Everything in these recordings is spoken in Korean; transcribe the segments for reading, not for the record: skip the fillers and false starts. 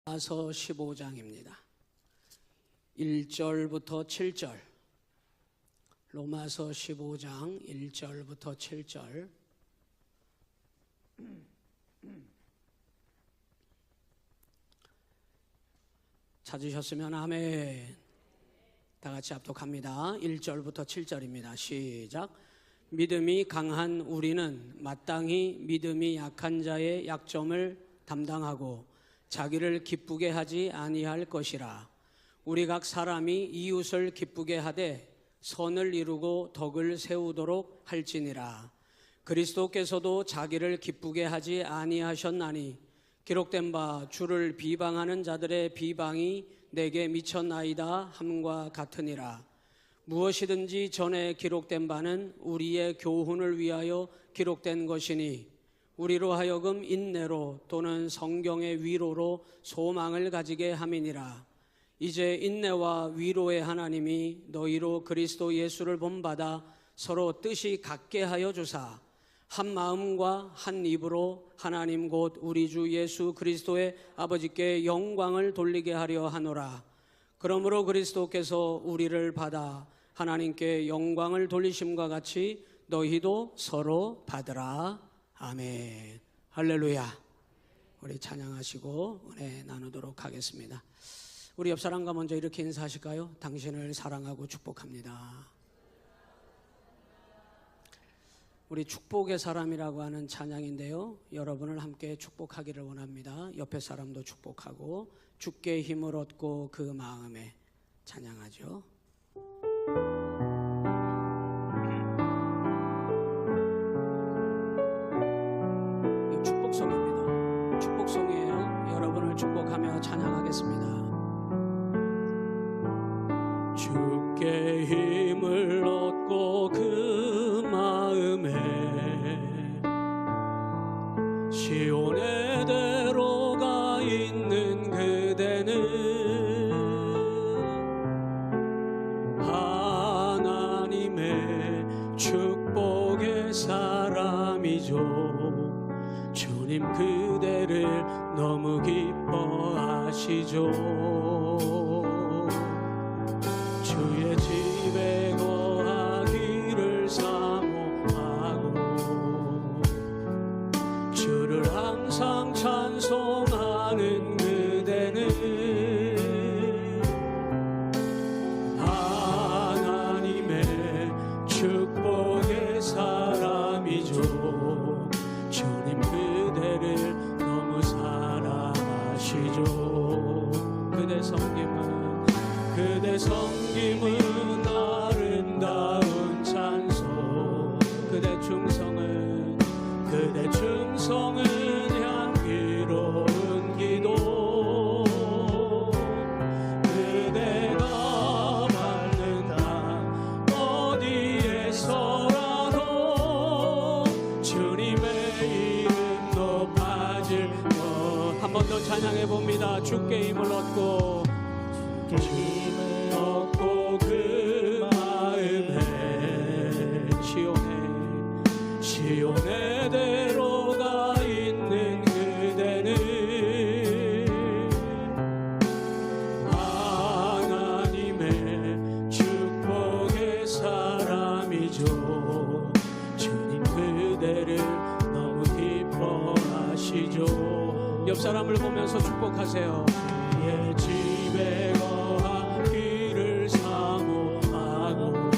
로마서 15장입니다. 1절부터 7절. 로마서 15장 1절부터 7절. 찾으셨으면 아멘. 다 같이 합독합니다. 1절부터 7절입니다. 시작. 믿음이 강한 우리는 마땅히 믿음이 약한 자의 약점을 담당하고 자기를 기쁘게 하지 아니할 것이라. 우리 각 사람이 이웃을 기쁘게 하되 선을 이루고 덕을 세우도록 할지니라. 그리스도께서도 자기를 기쁘게 하지 아니하셨나니 기록된 바 주를 비방하는 자들의 비방이 내게 미쳤나이다 함과 같으니라. 무엇이든지 전에 기록된 바는 우리의 교훈을 위하여 기록된 것이니 우리로 하여금 인내로 또는 성경의 위로로 소망을 가지게 함이니라. 이제 인내와 위로의 하나님이 너희로 그리스도 예수를 본받아 서로 뜻이 같게 하여 주사 한 마음과 한 입으로 하나님 곧 우리 주 예수 그리스도의 아버지께 영광을 돌리게 하려 하노라. 그러므로 그리스도께서 우리를 받아 하나님께 영광을 돌리심과 같이 너희도 서로 받으라. 아멘. 할렐루야. 우리 찬양하시고 은혜 나누도록 하겠습니다. 우리 옆 사람과 먼저 이렇게 인사하실까요? 당신을 사랑하고 축복합니다. 우리 축복의 사람이라고 하는 찬양인데요, 여러분을 함께 축복하기를 원합니다. 옆에 사람도 축복하고 주께 힘을 얻고 그 마음에 찬양하죠. 축복송입니다. 축복송이에요. 여러분을 축복하며 찬양하겠습니다. 주께 힘을 얻고 그 마음에 시온의 대로가 있는 그대는 하나님의 축복의 사람이죠. 주님 그대를 너무 기뻐하시죠. 주의 집에 거하기를 사모하고 주를 항상 찬송하는 그대는 하나님의 축복의 사람이죠. 주님 그대를 너무 사랑하시죠. 그대 섬김은 아름다운 찬송. 그대 충성은 향기로운 기도. 그대가 밟는 땅 어디에서라도 주님의 이름 높아질 것. 한 번 더 찬양해 봅니다. 주께 힘을 얻고 힘을 얻고 그 마음에 시온의 대로가 있는 그대는 하나님의 축복의 사람이죠. 주님 그대를 너무 기뻐하시죠. 옆 사람을 보면서 축복하세요. 그의 집에 거하기를 사모하고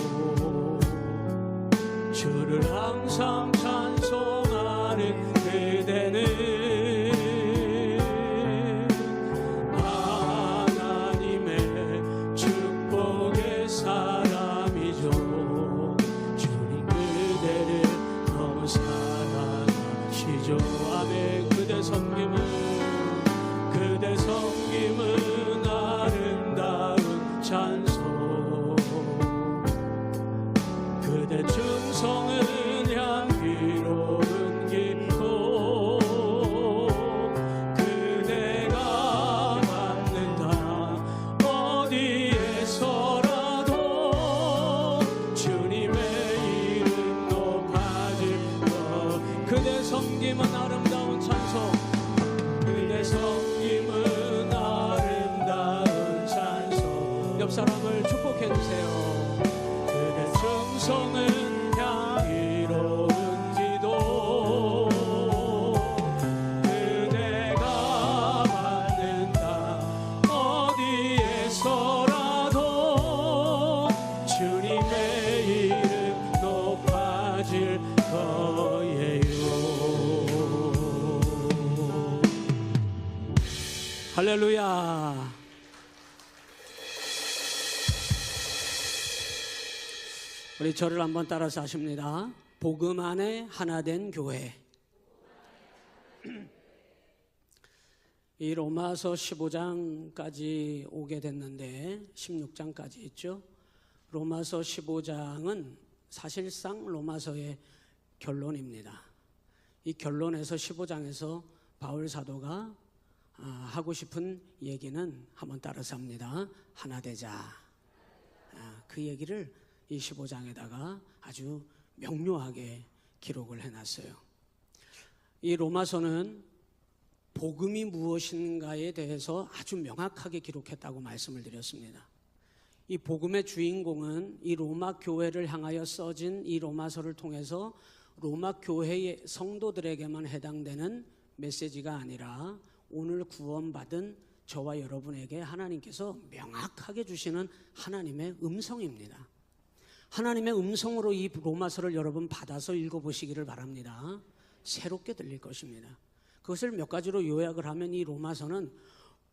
주를 항상 찬송하는 그대는 하나님의 축복의 사람이죠. 주님 그대를 너무 사랑하시죠. 아멘. 그대 섬김은 아름다운 할렐루야. 우리 저를 한번 따라서 하십니다. 복음 안에 하나 된 교회. 이 로마서 15장까지 오게 됐는데 16장까지 있죠. 로마서 15장은 사실상 로마서의 결론입니다. 이 결론에서 15장에서 바울 사도가 하고 싶은 얘기는 한번 따라서 합니다. 하나 되자. 그 얘기를 이 15장에다가 아주 명료하게 기록을 해놨어요. 이 로마서는 복음이 무엇인가에 대해서 아주 명확하게 기록했다고 말씀을 드렸습니다. 이 복음의 주인공은 이 로마 교회를 향하여 써진 이 로마서를 통해서 로마 교회의 성도들에게만 해당되는 메시지가 아니라 오늘 구원받은 저와 여러분에게 하나님께서 명확하게 주시는 하나님의 음성입니다. 하나님의 음성으로 이 로마서를 여러분 받아서 읽어보시기를 바랍니다. 새롭게 들릴 것입니다. 그것을 몇 가지로 요약을 하면 이 로마서는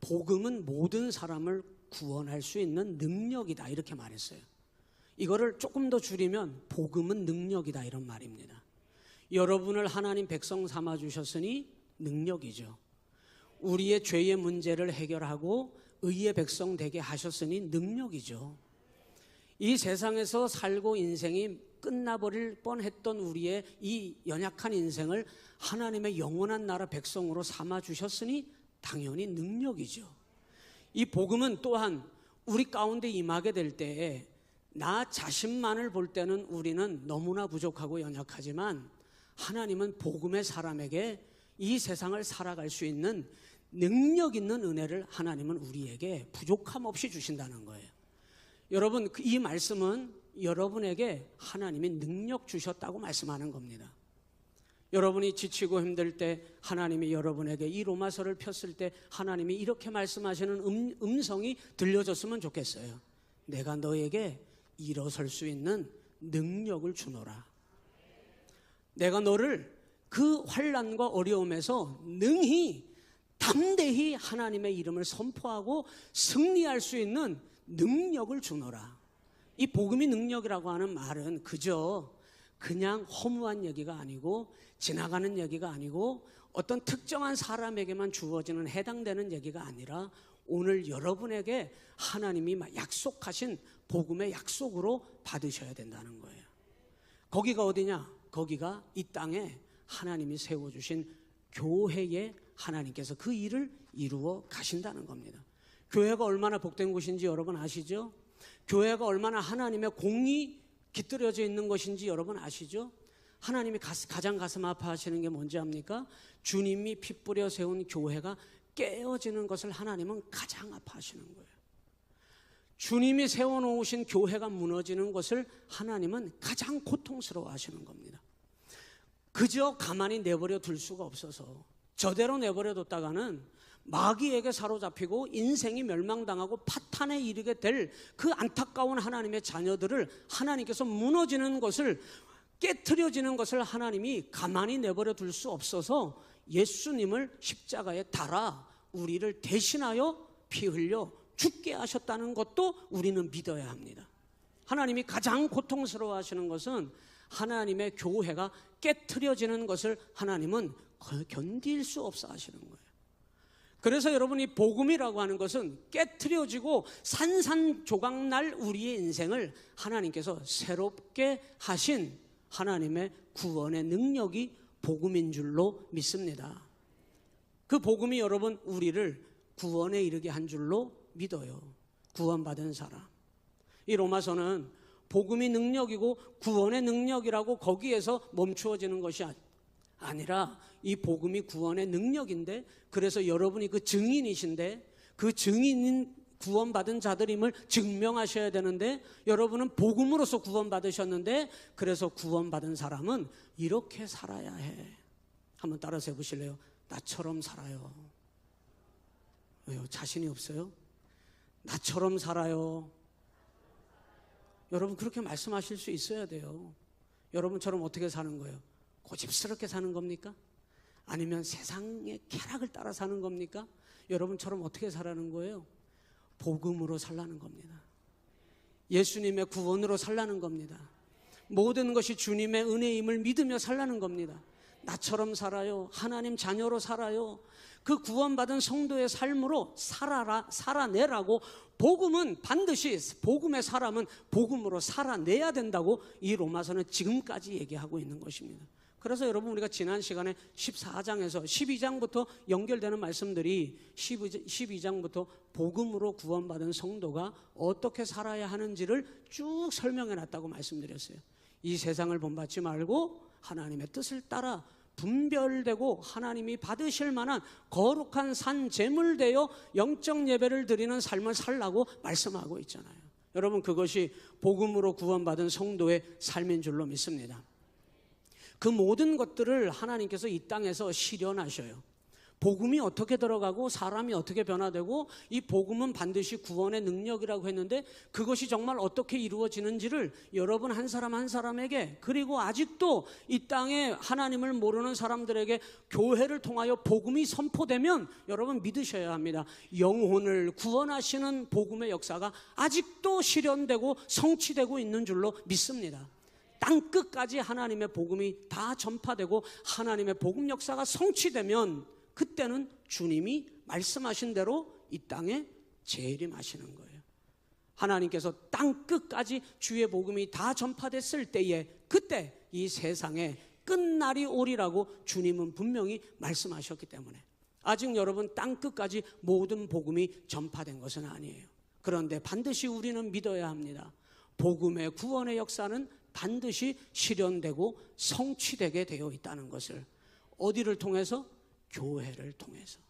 복음은 모든 사람을 구원할 수 있는 능력이다 이렇게 말했어요. 이거를 조금 더 줄이면 복음은 능력이다 이런 말입니다. 여러분을 하나님 백성 삼아주셨으니 능력이죠. 우리의 죄의 문제를 해결하고 의의 백성 되게 하셨으니 능력이죠. 이 세상에서 살고 인생이 끝나버릴 뻔했던 우리의 이 연약한 인생을 하나님의 영원한 나라 백성으로 삼아주셨으니 당연히 능력이죠. 이 복음은 또한 우리 가운데 임하게 될 때에 나 자신만을 볼 때는 우리는 너무나 부족하고 연약하지만 하나님은 복음의 사람에게 이 세상을 살아갈 수 있는 능력 있는 은혜를 하나님은 우리에게 부족함 없이 주신다는 거예요. 여러분, 이 말씀은 여러분에게 하나님이 능력 주셨다고 말씀하는 겁니다. 여러분이 지치고 힘들 때 하나님이 여러분에게 이 로마서를 폈을 때 하나님이 이렇게 말씀하시는 음성이 들려줬으면 좋겠어요. 내가 너에게 일어설 수 있는 능력을 주노라. 내가 너를 그 환난과 어려움에서 능히 담대히 하나님의 이름을 선포하고 승리할 수 있는 능력을 주노라. 이 복음이 능력이라고 하는 말은 그냥 허무한 얘기가 아니고 지나가는 얘기가 아니고 어떤 특정한 사람에게만 주어지는 해당되는 얘기가 아니라 오늘 여러분에게 하나님이 약속하신 복음의 약속으로 받으셔야 된다는 거예요. 거기가 어디냐? 거기가 이 땅에 하나님이 세워주신 교회에 하나님께서 그 일을 이루어 가신다는 겁니다. 교회가 얼마나 복된 곳인지 여러분 아시죠? 교회가 얼마나 하나님의 공이 깃들여져 있는 것인지 여러분 아시죠? 하나님이 가장 가슴 아파하시는 게 뭔지 압니까? 주님이 피 뿌려 세운 교회가 깨어지는 것을 하나님은 가장 아파하시는 거예요. 주님이 세워놓으신 교회가 무너지는 것을 하나님은 가장 고통스러워 하시는 겁니다. 그저 가만히 내버려 둘 수가 없어서 저대로 내버려 뒀다가는 마귀에게 사로잡히고 인생이 멸망당하고 파탄에 이르게 될 그 안타까운 하나님의 자녀들을 하나님께서 무너지는 것을 깨트려지는 것을 하나님이 가만히 내버려 둘 수 없어서 예수님을 십자가에 달아 우리를 대신하여 피 흘려 죽게 하셨다는 것도 우리는 믿어야 합니다. 하나님이 가장 고통스러워 하시는 것은 하나님의 교회가 깨트려지는 것을 하나님은 견딜 수 없어 하시는 거예요. 그래서 여러분, 이 복음이라고 하는 것은 깨트려지고 산산조각날 우리의 인생을 하나님께서 새롭게 하신 하나님의 구원의 능력이 복음인 줄로 믿습니다. 그 복음이 여러분 우리를 구원에 이르게 한 줄로 믿어요. 구원받은 사람. 이 로마서는 복음이 능력이고 구원의 능력이라고 거기에서 멈추어지는 것이 아니라 이 복음이 구원의 능력인데, 그래서 여러분이 그 증인이신데 그 증인인 구원받은 자들임을 증명하셔야 되는데, 여러분은 복음으로서 구원받으셨는데 그래서 구원받은 사람은 이렇게 살아야 해. 한번 따라서 해보실래요? 나처럼 살아요. 왜요? 자신이 없어요? 나처럼 살아요. 여러분 그렇게 말씀하실 수 있어야 돼요. 여러분처럼 어떻게 사는 거예요? 고집스럽게 사는 겁니까? 아니면 세상의 쾌락을 따라 사는 겁니까? 여러분처럼 어떻게 살라는 거예요? 복음으로 살라는 겁니다. 예수님의 구원으로 살라는 겁니다. 모든 것이 주님의 은혜임을 믿으며 살라는 겁니다. 나처럼 살아요. 하나님 자녀로 살아요. 그 구원받은 성도의 삶으로 살아내라고. 복음은 반드시, 복음의 사람은 복음으로 살아내야 된다고 이 로마서는 지금까지 얘기하고 있는 것입니다. 그래서 여러분, 우리가 지난 시간에 14장에서 12장부터 연결되는 말씀들이 12장부터 복음으로 구원받은 성도가 어떻게 살아야 하는지를 쭉 설명해 놨다고 말씀드렸어요. 이 세상을 본받지 말고 하나님의 뜻을 따라 분별되고 하나님이 받으실 만한 거룩한 산 제물 되어 영적 예배를 드리는 삶을 살라고 말씀하고 있잖아요. 여러분, 그것이 복음으로 구원받은 성도의 삶인 줄로 믿습니다. 그 모든 것들을 하나님께서 이 땅에서 실현하셔요. 복음이 어떻게 들어가고 사람이 어떻게 변화되고, 이 복음은 반드시 구원의 능력이라고 했는데 그것이 정말 어떻게 이루어지는지를 여러분 한 사람 한 사람에게, 그리고 아직도 이 땅에 하나님을 모르는 사람들에게 교회를 통하여 복음이 선포되면 여러분 믿으셔야 합니다. 영혼을 구원하시는 복음의 역사가 아직도 실현되고 성취되고 있는 줄로 믿습니다. 땅끝까지 하나님의 복음이 다 전파되고 하나님의 복음 역사가 성취되면 그때는 주님이 말씀하신 대로 이 땅에 재림하시는 거예요. 하나님께서 땅끝까지 주의 복음이 다 전파됐을 때에 그때 이 세상에 끝날이 오리라고 주님은 분명히 말씀하셨기 때문에 아직 여러분 땅끝까지 모든 복음이 전파된 것은 아니에요. 그런데 반드시 우리는 믿어야 합니다. 복음의 구원의 역사는 반드시 실현되고 성취되게 되어 있다는 것을. 어디를 통해서? 교회를 통해서.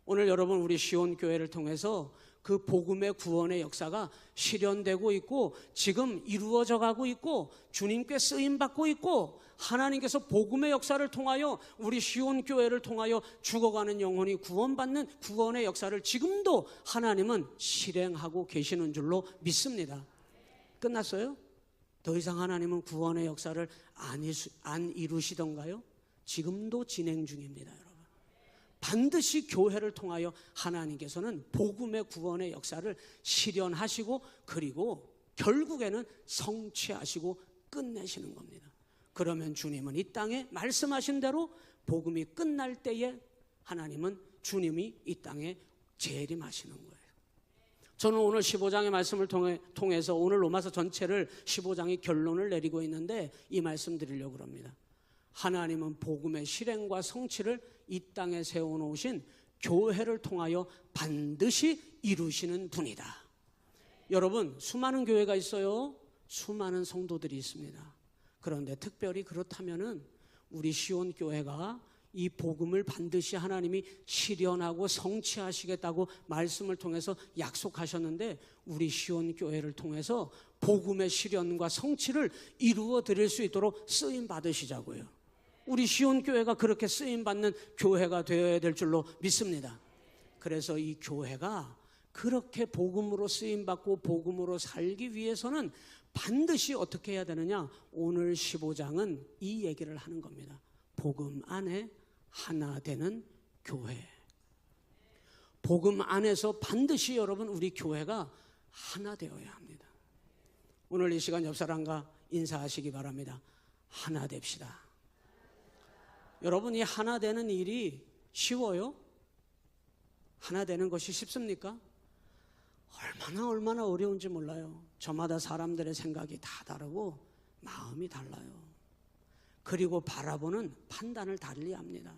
오늘 여러분, 우리 시온교회를 통해서 그 복음의 구원의 역사가 실현되고 있고 지금 이루어져 가고 있고 주님께 쓰임받고 있고, 하나님께서 복음의 역사를 통하여 우리 시온교회를 통하여 죽어가는 영혼이 구원받는 구원의 역사를 지금도 하나님은 실행하고 계시는 줄로 믿습니다. 끝났어요? 더 이상 하나님은 구원의 역사를 안 이루시던가요? 지금도 진행 중입니다, 여러분. 반드시 교회를 통하여 하나님께서는 복음의 구원의 역사를 실현하시고 그리고 결국에는 성취하시고 끝내시는 겁니다. 그러면 주님은 이 땅에 말씀하신 대로 복음이 끝날 때에 하나님은 주님이 이 땅에 재림하시는 거예요. 저는 오늘 15장의 말씀을 통해서 오늘 로마서 전체를 15장이 결론을 내리고 있는데 이 말씀 드리려고 합니다. 하나님은 복음의 실행과 성취를 이 땅에 세워놓으신 교회를 통하여 반드시 이루시는 분이다. 여러분, 수많은 교회가 있어요. 수많은 성도들이 있습니다. 그런데 특별히 그렇다면은 우리 시온교회가 이 복음을 반드시 하나님이 실현하고 성취하시겠다고 말씀을 통해서 약속하셨는데 우리 시온교회를 통해서 복음의 실현과 성취를 이루어 드릴 수 있도록 쓰임 받으시자고요. 우리 시온교회가 그렇게 쓰임 받는 교회가 되어야 될 줄로 믿습니다. 그래서 이 교회가 그렇게 복음으로 쓰임 받고 복음으로 살기 위해서는 반드시 어떻게 해야 되느냐? 오늘 15장은 이 얘기를 하는 겁니다. 복음 안에 하나 되는 교회. 복음 안에서 반드시 여러분 우리 교회가 하나 되어야 합니다. 오늘 이 시간 옆 사람과 인사하시기 바랍니다. 하나 됩시다. 여러분, 이 하나 되는 일이 쉬워요? 하나 되는 것이 쉽습니까? 얼마나 어려운지 몰라요. 저마다 사람들의 생각이 다 다르고 마음이 달라요. 그리고 바라보는 판단을 달리 합니다.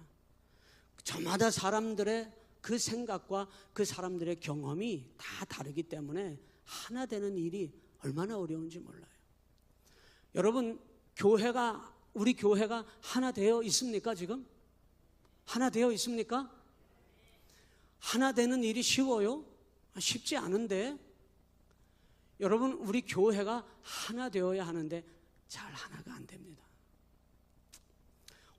저마다 사람들의 그 생각과 그 사람들의 경험이 다 다르기 때문에 하나 되는 일이 얼마나 어려운지 몰라요. 여러분, 우리 교회가 하나 되어 있습니까? 지금? 하나 되어 있습니까? 하나 되는 일이 쉬워요? 쉽지 않은데 여러분, 우리 교회가 하나 되어야 하는데 잘 하나가 안 됩니다.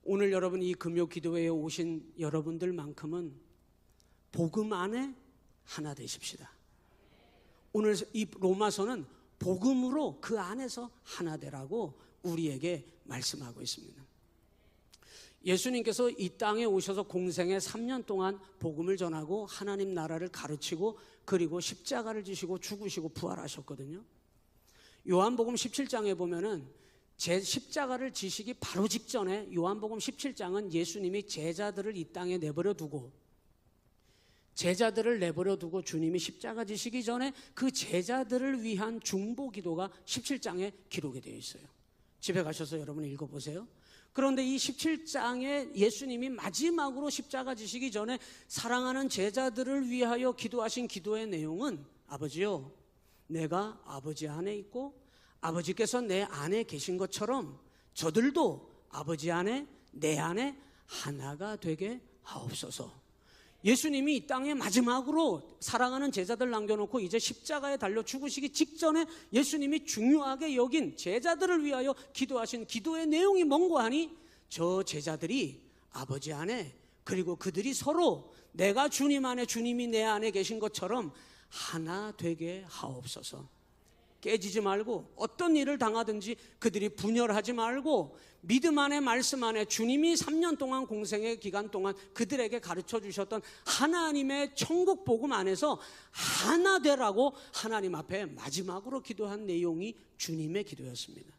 오늘 여러분 이 금요 기도회에 오신 여러분들만큼은 복음 안에 하나 되십시다. 오늘 이 로마서는 복음으로 그 안에서 하나 되라고 우리에게 말씀하고 있습니다. 예수님께서 이 땅에 오셔서 공생애 3년 동안 복음을 전하고 하나님 나라를 가르치고 그리고 십자가를 지시고 죽으시고 부활하셨거든요. 요한복음 17장에 보면은 제 십자가를 지시기 바로 직전에 요한복음 17장은 예수님이 제자들을 이 땅에 내버려 두고 주님이 십자가 지시기 전에 그 제자들을 위한 중보 기도가 17장에 기록이 되어 있어요. 집에 가셔서 여러분 읽어보세요. 그런데 이 17장에 예수님이 마지막으로 십자가 지시기 전에 사랑하는 제자들을 위하여 기도하신 기도의 내용은 아버지요, 내가 아버지 안에 있고 아버지께서 내 안에 계신 것처럼 저들도 아버지 안에 내 안에 하나가 되게 하옵소서. 예수님이 이 땅에 마지막으로 사랑하는 제자들 남겨놓고 이제 십자가에 달려 죽으시기 직전에 예수님이 중요하게 여긴 제자들을 위하여 기도하신 기도의 내용이 뭔고 하니 저 제자들이 아버지 안에 그리고 그들이 서로 내가 주님 안에 주님이 내 안에 계신 것처럼 하나 되게 하옵소서. 깨지지 말고 어떤 일을 당하든지 그들이 분열하지 말고 믿음 안에 말씀 안에 주님이 3년 동안 공생의 기간 동안 그들에게 가르쳐 주셨던 하나님의 천국 복음 안에서 하나 되라고 하나님 앞에 마지막으로 기도한 내용이 주님의 기도였습니다.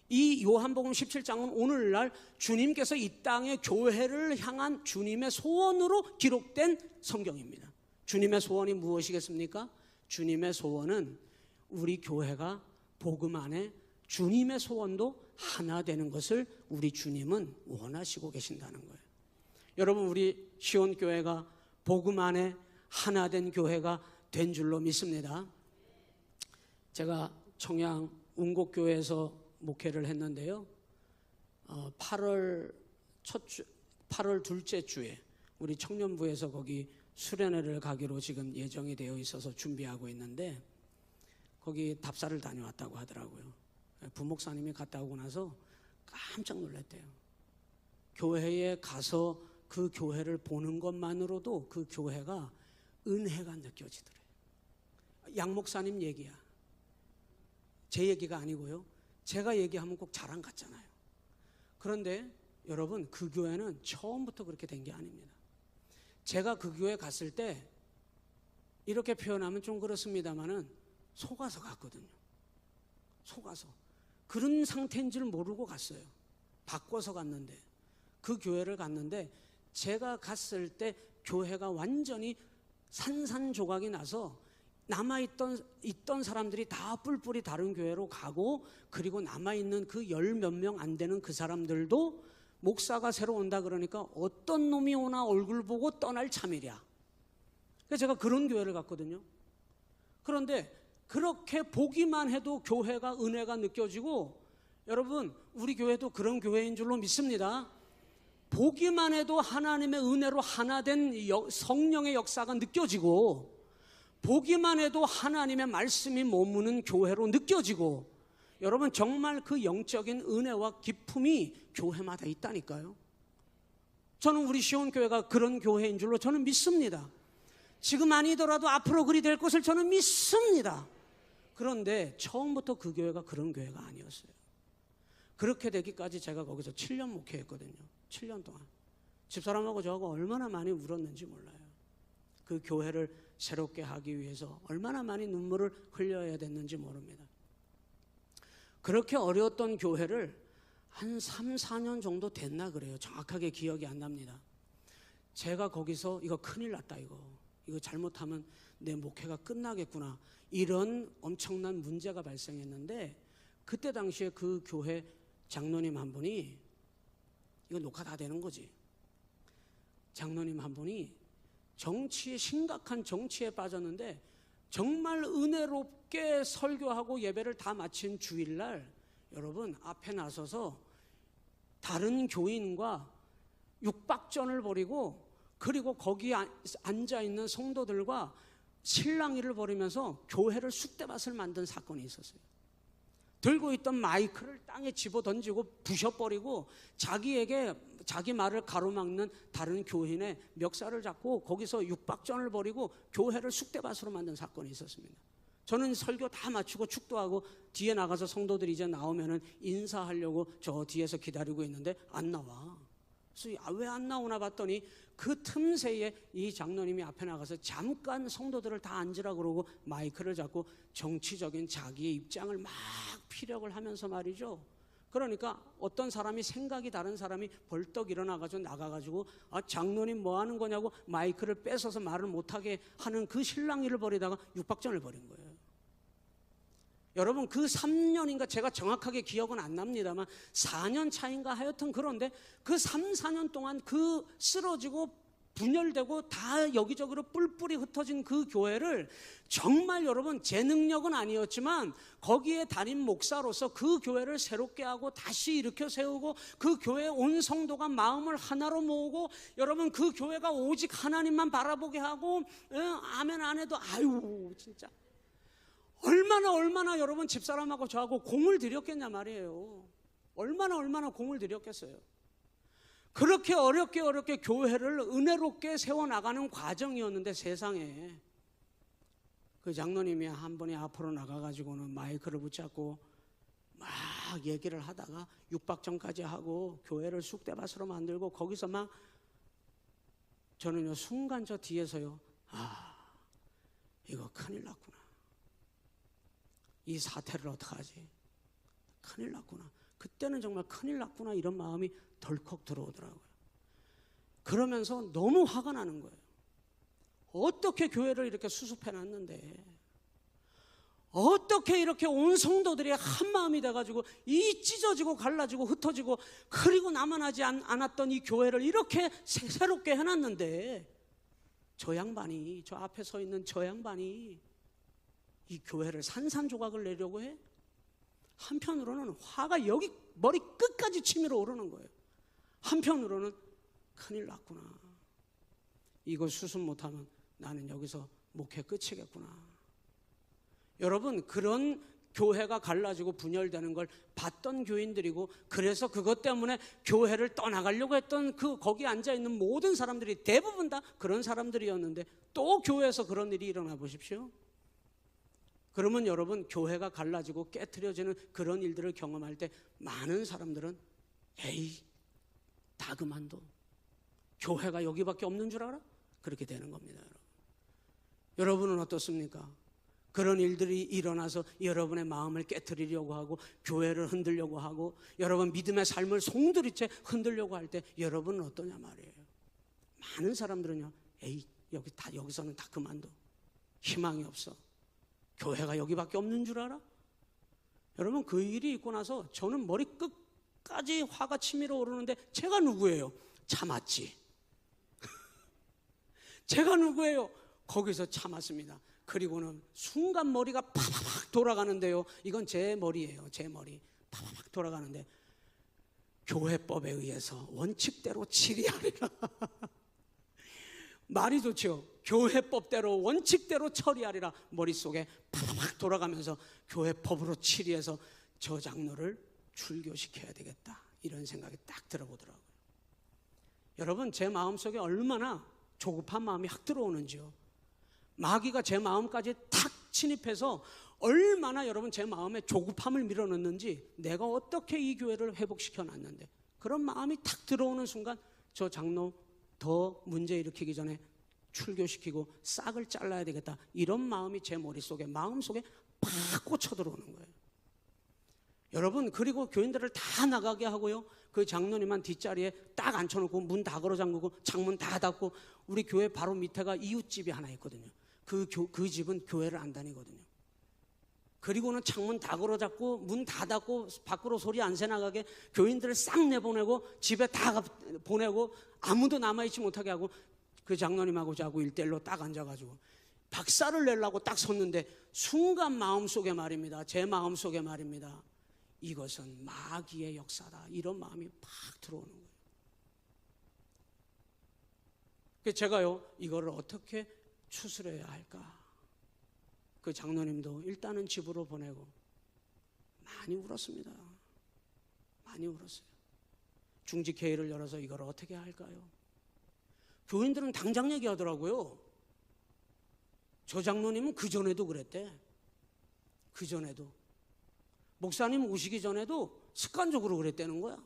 이 요한복음 17장은 오늘날 주님께서 이 땅의 교회를 향한 주님의 소원으로 기록된 성경입니다. 주님의 소원이 무엇이겠습니까? 주님의 소원은 우리 교회가 복음 안에 주님의 소원도 하나 되는 것을 우리 주님은 원하시고 계신다는 거예요. 여러분, 우리 시온교회가 복음 안에 하나 된 교회가 된 줄로 믿습니다. 제가 청양 운곡교회에서 목회를 했는데요, 8월 둘째 주에 우리 청년부에서 거기 수련회를 가기로 지금 예정이 되어 있어서 준비하고 있는데 거기 답사를 다녀왔다고 하더라고요. 부목사님이 갔다 오고 나서 깜짝 놀랐대요. 교회에 가서 그 교회를 보는 것만으로도 그 교회가 은혜가 느껴지더래요. 양 목사님 얘기야. 제 얘기가 아니고요. 제가 얘기하면 꼭 자랑 같잖아요. 그런데 여러분, 그 교회는 처음부터 그렇게 된 게 아닙니다. 제가 그 교회 갔을 때 이렇게 표현하면 좀 그렇습니다만은 속아서 갔거든요. 속아서. 그런 상태인 줄 모르고 갔어요. 바꿔서 갔는데, 그 교회를 갔는데 제가 갔을 때 교회가 완전히 산산조각이 나서 남아있던 사람들이 다 뿔뿔이 다른 교회로 가고, 그리고 남아있는 그 10 몇 명 안 되는 그 사람들도 목사가 새로 온다 그러니까 어떤 놈이 오나 얼굴 보고 떠날 참이랴. 그래서 제가 그런 교회를 갔거든요. 그런데 그렇게 보기만 해도 교회가 은혜가 느껴지고, 여러분, 우리 교회도 그런 교회인 줄로 믿습니다. 보기만 해도 하나님의 은혜로 하나 된 성령의 역사가 느껴지고, 보기만 해도 하나님의 말씀이 머무는 교회로 느껴지고, 여러분, 정말 그 영적인 은혜와 기쁨이 교회마다 있다니까요. 저는 우리 시온교회가 그런 교회인 줄로 저는 믿습니다. 지금 아니더라도 앞으로 그리 될 것을 저는 믿습니다. 그런데 처음부터 그 교회가 그런 교회가 아니었어요. 그렇게 되기까지 제가 거기서 7년 목회했거든요. 7년 동안. 집사람하고 저하고 얼마나 많이 울었는지 몰라요. 그 교회를 새롭게 하기 위해서 얼마나 많이 눈물을 흘려야 됐는지 모릅니다. 그렇게 어려웠던 교회를 한 3, 4년 정도 됐나 그래요. 정확하게 기억이 안 납니다. 제가 거기서 이거 큰일 났다, 이거 잘못하면 내 목회가 끝나겠구나, 이런 엄청난 문제가 발생했는데, 그때 당시에 그 교회 장로님 한 분이, 이거 녹화 다 되는 거지, 장로님 한 분이 심각한 정치에 빠졌는데 정말 은혜롭게 설교하고 예배를 다 마친 주일날 여러분 앞에 나서서 다른 교인과 육박전을 벌이고, 그리고 거기 앉아있는 성도들과 실랑이를 벌이면서 교회를 쑥대밭을 만든 사건이 있었어요. 들고 있던 마이크를 땅에 집어던지고 부셔버리고, 자기 말을 가로막는 다른 교인의 멱살을 잡고 거기서 육박전을 벌이고 교회를 쑥대밭으로 만든 사건이 있었습니다. 저는 설교 다 마치고 축도하고 뒤에 나가서 성도들이 이제 나오면은 인사하려고 저 뒤에서 기다리고 있는데 안 나와. 그래서 왜 안 나오나 봤더니 그 틈새에 이 장로님이 앞에 나가서 잠깐 성도들을 다 앉으라 그러고 마이크를 잡고 정치적인 자기의 입장을 막 피력을 하면서 말이죠. 그러니까 어떤 사람이 생각이 다른 사람이 벌떡 일어나가지고 나가가지고 장로님 뭐 하는 거냐고 마이크를 뺏어서 말을 못하게 하는 그 실랑이를 벌이다가 육박전을 벌인 거예요. 여러분 그 3년인가 제가 정확하게 기억은 안 납니다만 4년 차인가 하여튼 그런데 그 3, 4년 동안 그 쓰러지고 분열되고 다 여기저기로 뿔뿔이 흩어진 그 교회를 정말 여러분 제 능력은 아니었지만 거기에 담임 목사로서 그 교회를 새롭게 하고 다시 일으켜 세우고 그 교회 온 성도가 마음을 하나로 모으고 여러분 그 교회가 오직 하나님만 바라보게 하고 아멘 안 해도 아유 진짜 얼마나 여러분 집사람하고 저하고 공을 들였겠냐 말이에요. 얼마나 공을 들였겠어요. 그렇게 어렵게 교회를 은혜롭게 세워나가는 과정이었는데 세상에 그 장로님이 한 번에 앞으로 나가가지고는 마이크를 붙잡고 막 얘기를 하다가 육박전까지 하고 교회를 쑥대밭으로 만들고 거기서 막 저는요 순간 저 뒤에서요 이거 큰일 났구나. 이 사태를 어떡하지? 큰일 났구나. 그때는 정말 큰일 났구나 이런 마음이 덜컥 들어오더라고요. 그러면서 너무 화가 나는 거예요. 어떻게 교회를 이렇게 수습해 놨는데 어떻게 이렇게 온 성도들이 한 마음이 돼가지고 이 찢어지고 갈라지고 흩어지고 그리고 남아나지 않았던 이 교회를 이렇게 새롭게 해놨는데 저 양반이 저 앞에 서 있는 저 양반이 이 교회를 산산조각을 내려고 해? 한편으로는 화가 여기 머리 끝까지 치밀어 오르는 거예요. 한편으로는 큰일 났구나. 이거 수습 못하면 나는 여기서 목회 끝이겠구나. 여러분 그런 교회가 갈라지고 분열되는 걸 봤던 교인들이고 그래서 그것 때문에 교회를 떠나가려고 했던 그 거기 앉아있는 모든 사람들이 대부분 다 그런 사람들이었는데 또 교회에서 그런 일이 일어나 보십시오. 그러면 여러분 교회가 갈라지고 깨트려지는 그런 일들을 경험할 때 많은 사람들은 에이 다 그만둬. 교회가 여기밖에 없는 줄 알아? 그렇게 되는 겁니다. 여러분. 여러분은 어떻습니까? 그런 일들이 일어나서 여러분의 마음을 깨트리려고 하고 교회를 흔들려고 하고 여러분 믿음의 삶을 송두리째 흔들려고 할 때 여러분은 어떠냐 말이에요. 많은 사람들은요 에이 여기서는 다 그만둬. 희망이 없어. 교회가 여기밖에 없는 줄 알아? 여러분 그 일이 있고 나서 저는 머리 끝까지 화가 치밀어 오르는데 제가 누구예요? 참았지. 제가 누구예요? 거기서 참았습니다. 그리고는 순간 머리가 파파팍 돌아가는데요. 이건 제 머리예요. 제 머리 파파팍 돌아가는데 교회법에 의해서 원칙대로 처리하리라. 말이 좋죠. 교회법대로 원칙대로 처리하리라. 머릿속에 팍팍 돌아가면서 교회법으로 처리해서 저 장로를 출교시켜야 되겠다. 이런 생각이 딱 들어보더라고요. 여러분 제 마음속에 얼마나 조급한 마음이 확 들어오는지요. 마귀가 제 마음까지 탁 침입해서 얼마나 여러분 제 마음에 조급함을 밀어넣는지 내가 어떻게 이 교회를 회복시켜 놨는데 그런 마음이 탁 들어오는 순간 저 장로 더 문제 일으키기 전에 출교시키고 싹을 잘라야 되겠다. 이런 마음이 제 머릿속에 마음속에 팍 꽂혀 들어오는 거예요. 여러분 그리고 교인들을 다 나가게 하고요. 그 장로님만 뒷자리에 딱 앉혀놓고 문 다 걸어 잠그고 창문 다 닫고 우리 교회 바로 밑에가 이웃집이 하나 있거든요. 그 집은 교회를 안 다니거든요. 그리고는 창문 다 걸어 잡고 문 다 닫고 밖으로 소리 안 새나가게 교인들을 싹 내보내고 집에 다 보내고 아무도 남아있지 못하게 하고 그 장로님하고 저하고 1대1로 딱 앉아가지고 박살을 내려고 딱 섰는데 순간 마음속에 말입니다. 제 마음속에 말입니다. 이것은 마귀의 역사다. 이런 마음이 팍 들어오는 거예요. 그래서 제가요 이거를 어떻게 추스려야 할까? 그 장로님도 일단은 집으로 보내고 많이 울었습니다. 많이 울었어요. 중직회의를 열어서 이걸 어떻게 할까요? 교인들은 당장 얘기하더라고요. 저 장로님은 그전에도 그랬대. 그전에도. 목사님 오시기 전에도 습관적으로 그랬다는 거야.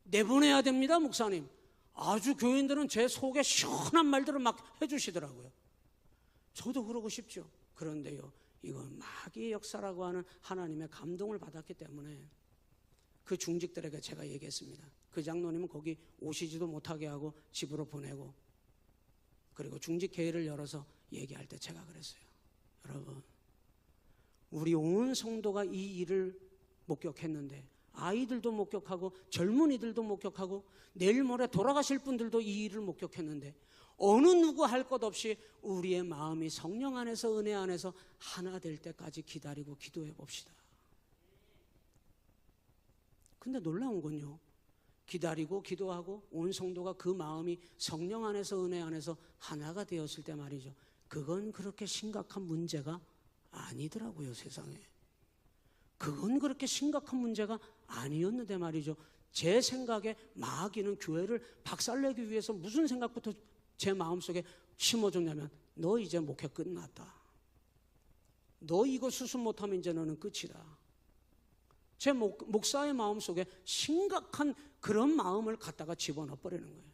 내보내야 됩니다 목사님. 아주 교인들은 제 속에 시원한 말들을 막 해주시더라고요. 저도 그러고 싶죠. 그런데요, 이건 마귀의 역사라고 하는 하나님의 감동을 받았기 때문에 그 중직들에게 제가 얘기했습니다. 그 장로님은 거기 오시지도 못하게 하고 집으로 보내고, 그리고 중직회의를 열어서 얘기할 때 제가 그랬어요. 여러분, 우리 온 성도가 이 일을 목격했는데, 아이들도 목격하고 젊은이들도 목격하고 내일 모레 돌아가실 분들도 이 일을 목격했는데, 어느 누구 할 것 없이 우리의 마음이 성령 안에서, 은혜 안에서 하나 될 때까지 기다리고 기도해 봅시다. 근데 놀라운 건요, 기다리고 기도하고 온 성도가 그 마음이 성령 안에서, 은혜 안에서 하나가 되었을 때 말이죠, 그건 그렇게 심각한 문제가 아니더라고요. 세상에 그건 그렇게 심각한 문제가 아니었는데 말이죠, 제 생각에 마귀는 교회를 박살내기 위해서 무슨 생각부터 제 마음속에 심어줬냐면, 너 이제 목회 끝났다, 너 이거 수습 못하면 이제 너는 끝이다. 제 목사의 마음속에 심각한 그런 마음을 갖다가 집어넣어 버리는 거예요.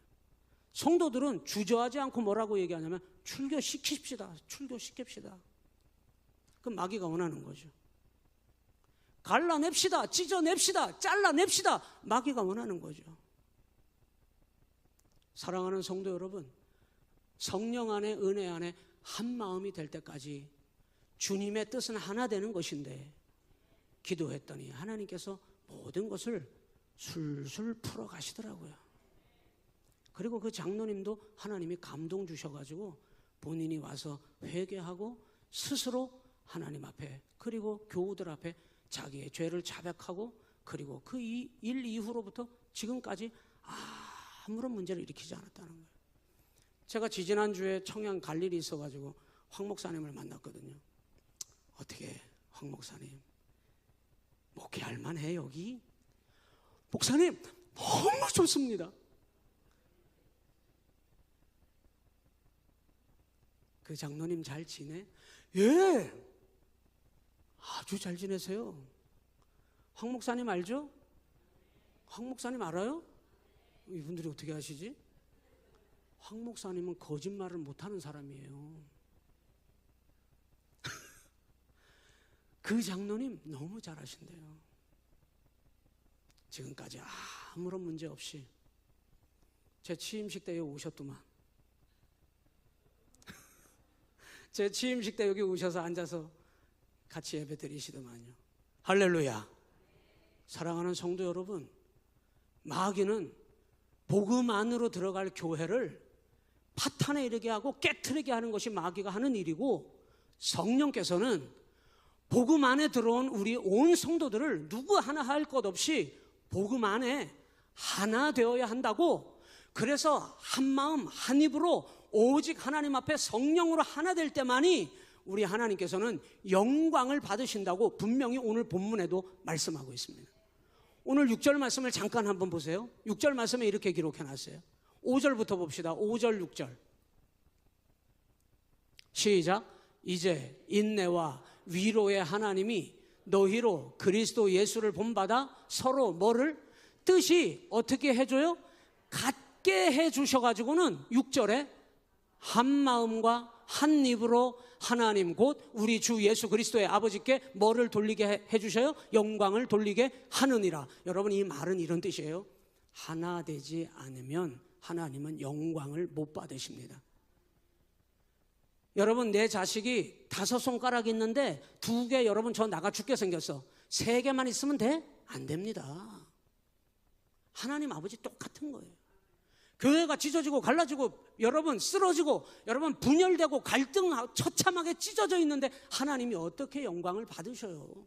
성도들은 주저하지 않고 뭐라고 얘기하냐면, 출교시킵시다, 출교시킵시다. 그 마귀가 원하는 거죠. 갈라냅시다, 찢어냅시다, 잘라냅시다, 마귀가 원하는 거죠. 사랑하는 성도 여러분, 성령 안에, 은혜 안에 한 마음이 될 때까지 주님의 뜻은 하나 되는 것인데, 기도했더니 하나님께서 모든 것을 술술 풀어 가시더라고요. 그리고 그 장로님도 하나님이 감동 주셔가지고 본인이 와서 회개하고 스스로 하나님 앞에, 그리고 교우들 앞에 자기의 죄를 자백하고, 그리고 그 일 이후로부터 지금까지 아무런 문제를 일으키지 않았다는 거예요. 제가 지지난주에 청양 갈 일이 있어가지고 황 목사님을 만났거든요. 어떻게 황 목사님 목회할 만해 여기? 목사님 너무 좋습니다. 그 장로님 잘 지내? 예, 아주 잘 지내세요. 황 목사님 알죠? 황 목사님 알아요? 이분들이 어떻게 아시지? 황 목사님은 거짓말을 못하는 사람이에요. 그 장로님 너무 잘하신대요. 지금까지 아무런 문제 없이 제 취임식 때 여기 오셨더만. 제 취임식 때 여기 오셔서 앉아서 같이 예배 드리시더만요. 할렐루야. 사랑하는 성도 여러분, 마귀는 복음 안으로 들어갈 교회를 파탄에 이르게 하고 깨트리게 하는 것이 마귀가 하는 일이고, 성령께서는 복음 안에 들어온 우리 온 성도들을 누구 하나 할 것 없이 복음 안에 하나 되어야 한다고, 그래서 한 마음 한 입으로 오직 하나님 앞에 성령으로 하나 될 때만이 우리 하나님께서는 영광을 받으신다고 분명히 오늘 본문에도 말씀하고 있습니다. 오늘 6절 말씀을 잠깐 한번 보세요. 6절 말씀에 이렇게 기록해놨어요. 5절부터 봅시다. 5절 6절 시작. 이제 인내와 위로의 하나님이 너희로 그리스도 예수를 본받아 서로 뭐를 뜻이 어떻게 해줘요? 같게 해주셔가지고는 6절에 한 마음과 한 입으로 하나님 곧 우리 주 예수 그리스도의 아버지께 뭐를 돌리게 해주셔요? 영광을 돌리게 하느니라. 여러분, 이 말은 이런 뜻이에요. 하나 되지 않으면 하나님은 영광을 못 받으십니다. 여러분, 내 자식이 5손가락 있는데 2개, 여러분 저 나가 죽게 생겼어. 3개만 있으면 돼? 안 됩니다. 하나님 아버지 똑같은 거예요. 교회가 찢어지고 갈라지고 여러분 쓰러지고 여러분 분열되고 갈등 처참하게 찢어져 있는데 하나님이 어떻게 영광을 받으셔요?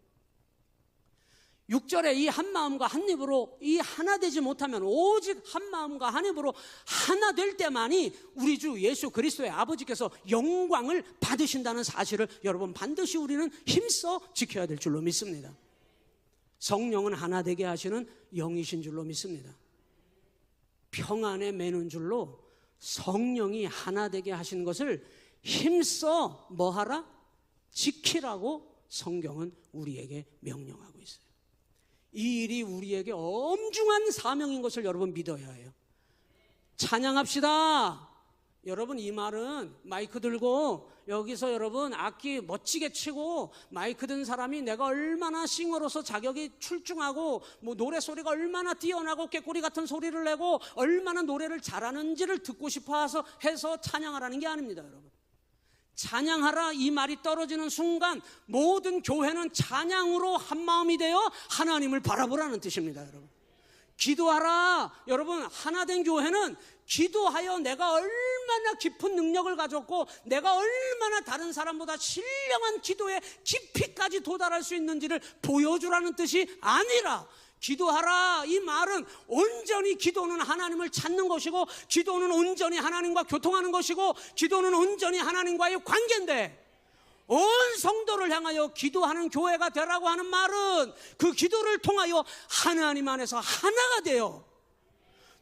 6절에 이 한 마음과 한 입으로 이 하나 되지 못하면, 오직 한 마음과 한 입으로 하나 될 때만이 우리 주 예수 그리스도의 아버지께서 영광을 받으신다는 사실을 여러분 반드시 우리는 힘써 지켜야 될 줄로 믿습니다. 성령은 하나 되게 하시는 영이신 줄로 믿습니다. 평안에 매는 줄로 성령이 하나 되게 하시는 것을 힘써 뭐하라? 지키라고 성경은 우리에게 명령하고 있어요. 이 일이 우리에게 엄중한 사명인 것을 여러분 믿어야 해요. 찬양합시다. 여러분, 이 말은 마이크 들고 여기서 여러분 악기 멋지게 치고 마이크 든 사람이 내가 얼마나 싱어로서 자격이 출중하고 뭐 노래소리가 얼마나 뛰어나고 꾀꼬리 같은 소리를 내고 얼마나 노래를 잘하는지를 듣고 싶어 해서 찬양하라는 게 아닙니다. 여러분, 찬양하라 이 말이 떨어지는 순간 모든 교회는 찬양으로 한마음이 되어 하나님을 바라보라는 뜻입니다. 여러분, 기도하라. 여러분, 하나된 교회는 기도하여 내가 얼마나 깊은 능력을 가졌고 내가 얼마나 다른 사람보다 신령한 기도의 깊이까지 도달할 수 있는지를 보여주라는 뜻이 아니라, 기도하라 이 말은 온전히 기도는 하나님을 찾는 것이고 기도는 온전히 하나님과 교통하는 것이고 기도는 온전히 하나님과의 관계인데, 온 성도를 향하여 기도하는 교회가 되라고 하는 말은 그 기도를 통하여 하나님 안에서 하나가 되어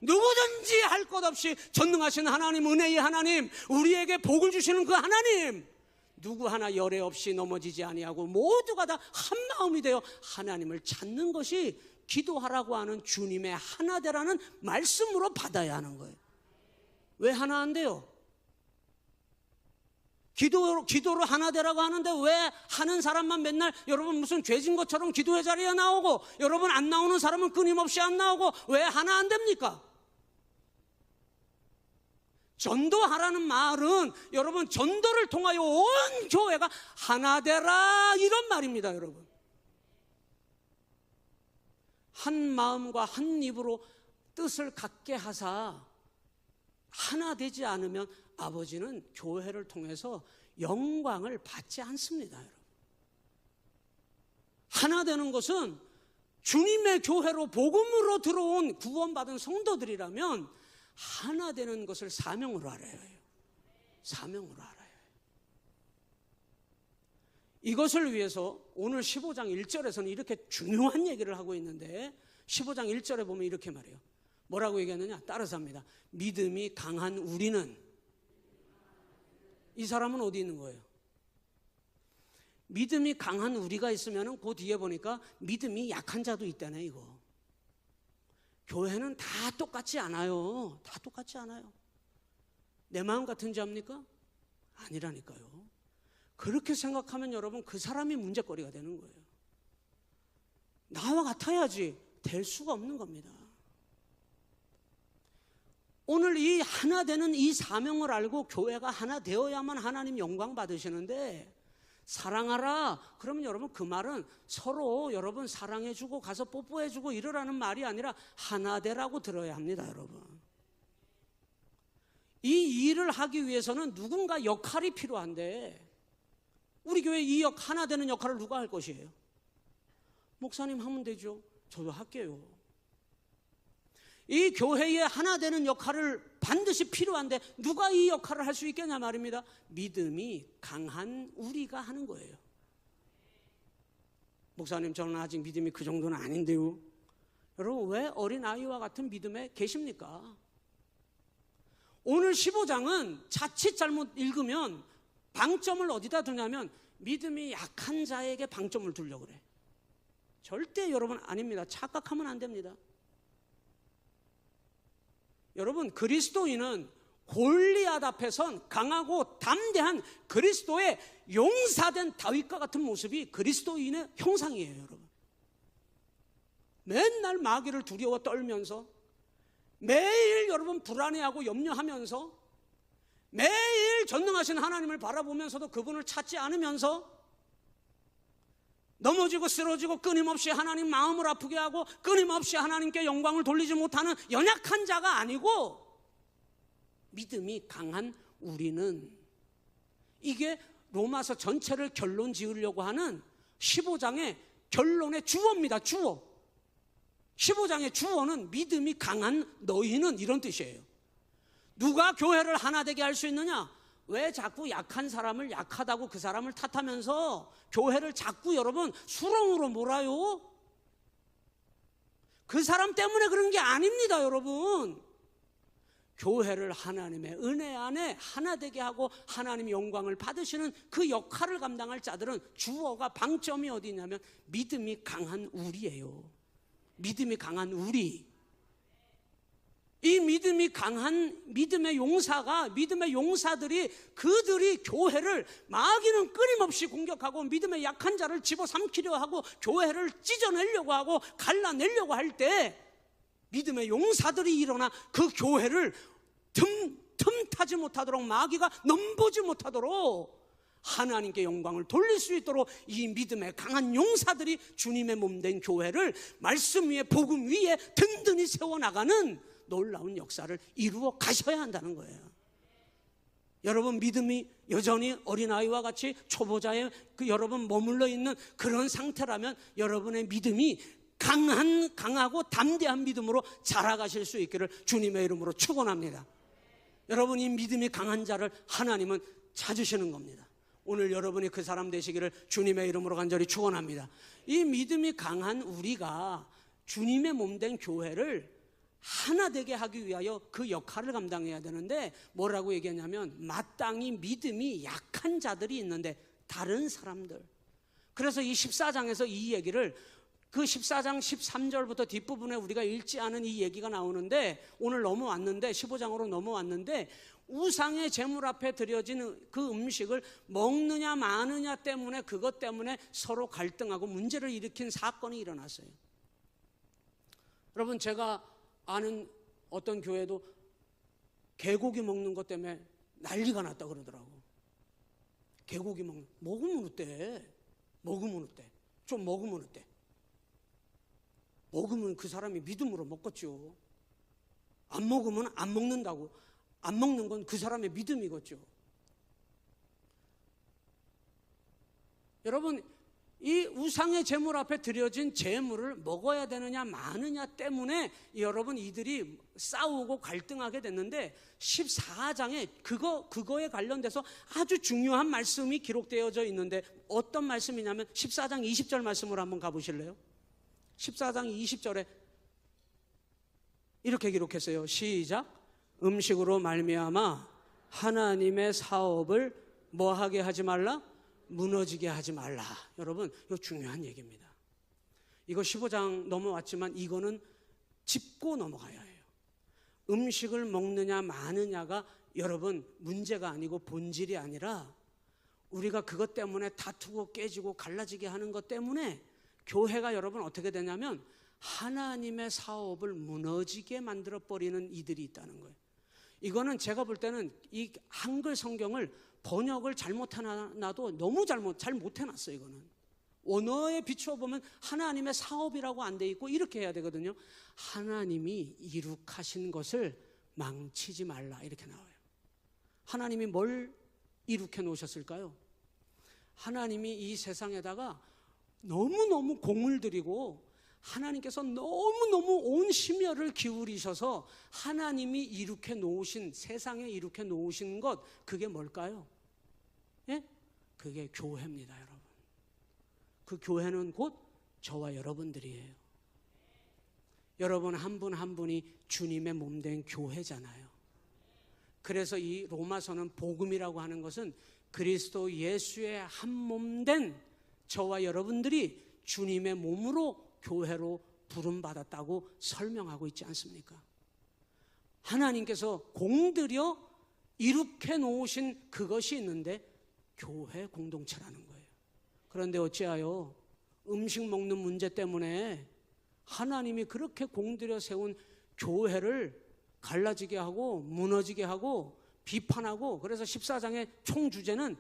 누구든지 할 것 없이 전능하신 하나님, 은혜의 하나님, 우리에게 복을 주시는 그 하나님, 누구 하나 열애 없이 넘어지지 아니하고 모두가 다 한마음이 되어 하나님을 찾는 것이 기도하라고 하는 주님의 하나되라는 말씀으로 받아야 하는 거예요. 왜 하나 안 돼요? 기도로 하나 되라고 하는데 왜 하는 사람만 맨날 여러분 무슨 죄진 것처럼 기도의 자리에 나오고 여러분 안 나오는 사람은 끊임없이 안 나오고 왜 하나 안 됩니까? 전도하라는 말은 여러분 전도를 통하여 온 교회가 하나 되라 이런 말입니다. 여러분, 한 마음과 한 입으로 뜻을 같게 하사 하나 되지 않으면 아버지는 교회를 통해서 영광을 받지 않습니다. 여러분, 하나 되는 것은 주님의 교회로 복음으로 들어온 구원받은 성도들이라면 하나 되는 것을 사명으로 알아야 해요. 사명으로 알아야 해요. 이것을 위해서 오늘 15장 1절에서는 이렇게 중요한 얘기를 하고 있는데 15장 1절에 보면 이렇게 말해요. 뭐라고 얘기하느냐? 따라서 합니다. 믿음이 강한 우리는, 이 사람은 어디 있는 거예요? 믿음이 강한 우리가 있으면 그 뒤에 보니까 믿음이 약한 자도 있다네. 이거 교회는 다 똑같지 않아요. 다 똑같지 않아요. 내 마음 같은 자입니까? 아니라니까요. 그렇게 생각하면 여러분 그 사람이 문제거리가 되는 거예요. 나와 같아야지 될 수가 없는 겁니다. 오늘 이 하나 되는 이 사명을 알고 교회가 하나 되어야만 하나님 영광 받으시는데, 사랑하라 그러면 여러분 그 말은 서로 여러분 사랑해주고 가서 뽀뽀해주고 이러라는 말이 아니라 하나 되라고 들어야 합니다. 여러분, 이 일을 하기 위해서는 누군가 역할이 필요한데 우리 교회 이 하나 되는 역할을 누가 할 것이에요? 목사님 하면 되죠. 저도 할게요. 이 교회에 하나 되는 역할을 반드시 필요한데 누가 이 역할을 할 수 있겠냐 말입니다. 믿음이 강한 우리가 하는 거예요. 목사님 저는 아직 믿음이 그 정도는 아닌데요. 여러분 왜 어린아이와 같은 믿음에 계십니까? 오늘 15장은 자칫 잘못 읽으면 방점을 어디다 두냐면 믿음이 약한 자에게 방점을 두려고 그래. 절대 여러분 아닙니다. 착각하면 안 됩니다. 여러분, 그리스도인은 골리앗 앞에선 강하고 담대한 그리스도의 용사된 다윗과 같은 모습이 그리스도인의 형상이에요. 여러분, 맨날 마귀를 두려워 떨면서 매일 여러분 불안해하고 염려하면서 매일 전능하신 하나님을 바라보면서도 그분을 찾지 않으면서 넘어지고 쓰러지고 끊임없이 하나님 마음을 아프게 하고 끊임없이 하나님께 영광을 돌리지 못하는 연약한 자가 아니고 믿음이 강한 우리는, 이게 로마서 전체를 결론 지으려고 하는 15장의 결론의 주어입니다. 주어. 15장의 주어는 믿음이 강한 너희는 이런 뜻이에요. 누가 교회를 하나 되게 할 수 있느냐? 왜 자꾸 약한 사람을 약하다고 그 사람을 탓하면서 교회를 자꾸 여러분 수렁으로 몰아요? 그 사람 때문에 그런 게 아닙니다. 여러분, 교회를 하나님의 은혜 안에 하나 되게 하고 하나님의 영광을 받으시는 그 역할을 감당할 자들은 주어가 방점이 어디냐면 믿음이 강한 우리예요. 믿음이 강한 우리. 이 믿음이 강한 믿음의 용사들이 그들이 교회를, 마귀는 끊임없이 공격하고 믿음의 약한 자를 집어삼키려 하고 교회를 찢어내려고 하고 갈라내려고 할 때 믿음의 용사들이 일어나 그 교회를 틈타지 못하도록, 마귀가 넘보지 못하도록 하나님께 영광을 돌릴 수 있도록 이 믿음의 강한 용사들이 주님의 몸된 교회를 말씀 위에, 복음 위에 든든히 세워나가는 놀라운 역사를 이루어 가셔야 한다는 거예요. 여러분 믿음이 여전히 어린아이와 같이 초보자의 여러분 머물러 있는 그런 상태라면 여러분의 믿음이 강하고 담대한 믿음으로 자라가실 수 있기를 주님의 이름으로 축원합니다. 여러분 이 믿음이 강한 자를 하나님은 찾으시는 겁니다. 오늘 여러분이 그 사람 되시기를 주님의 이름으로 간절히 축원합니다. 이 믿음이 강한 우리가 주님의 몸된 교회를 하나 되게 하기 위하여 그 역할을 감당해야 되는데, 뭐라고 얘기하냐면 마땅히 믿음이 약한 자들이 있는데, 다른 사람들. 그래서 이 14장에서 이 얘기를, 그 14장 13절부터 뒷부분에 우리가 읽지 않은 이 얘기가 나오는데, 오늘 넘어왔는데 15장으로 넘어왔는데, 우상의 제물 앞에 드려진 그 음식을 먹느냐 마느냐 때문에, 그것 때문에 서로 갈등하고 문제를 일으킨 사건이 일어났어요. 여러분 제가 아는 어떤 교회도 개고기 먹는 것 때문에 난리가 났다 그러더라고. 개고기 먹으면 어때? 좀 먹으면 어때? 먹으면 그 사람이 믿음으로 먹겠죠. 안 먹으면 안 먹는다고. 안 먹는 건 그 사람의 믿음이겠죠. 여러분 이 우상의 제물 앞에 드려진 제물을 먹어야 되느냐 마느냐 때문에 여러분 이들이 싸우고 갈등하게 됐는데, 14장에 그거에 관련돼서 아주 중요한 말씀이 기록되어져 있는데, 어떤 말씀이냐면 14장 20절 말씀으로 한번 가보실래요? 14장 20절에 이렇게 기록했어요. 시작. 음식으로 말미암아 하나님의 사업을 뭐하게 하지 말라? 무너지게 하지 말라. 여러분 이거 중요한 얘기입니다. 이거 15장 넘어왔지만 이거는 짚고 넘어가야 해요. 음식을 먹느냐 마느냐가 여러분 문제가 아니고 본질이 아니라, 우리가 그것 때문에 다투고 깨지고 갈라지게 하는 것 때문에 교회가 여러분 어떻게 되냐면 하나님의 사업을 무너지게 만들어버리는 이들이 있다는 거예요. 이거는 제가 볼 때는 이 한글 성경을 번역을 잘못해놔도 너무 잘 못해놨어요. 이거는 언어에 비추어 보면 하나님의 사업이라고 안 돼 있고 이렇게 해야 되거든요. 하나님이 이룩하신 것을 망치지 말라 이렇게 나와요. 하나님이 뭘 이룩해 놓으셨을까요? 하나님이 이 세상에다가 너무너무 공을 들이고 하나님께서 너무너무 온 심혈을 기울이셔서 하나님이 이룩해 놓으신, 세상에 이룩해 놓으신 것, 그게 뭘까요? 예? 그게 교회입니다, 여러분. 그 교회는 곧 저와 여러분들이에요. 여러분 한 분 한 분이 주님의 몸된 교회잖아요. 그래서 이 로마서는 복음이라고 하는 것은 그리스도 예수의 한 몸된 저와 여러분들이 주님의 몸으로, 교회로 부름받았다고 설명하고 있지 않습니까? 하나님께서 공들여 이룩해 놓으신 그것이 있는데 교회 공동체라는 거예요. 그런데 어찌하여 음식 먹는 문제 때문에 하나님이 그렇게 공들여 세운 교회를 갈라지게 하고 무너지게 하고 비판하고, 그래서 14장의 총 주제는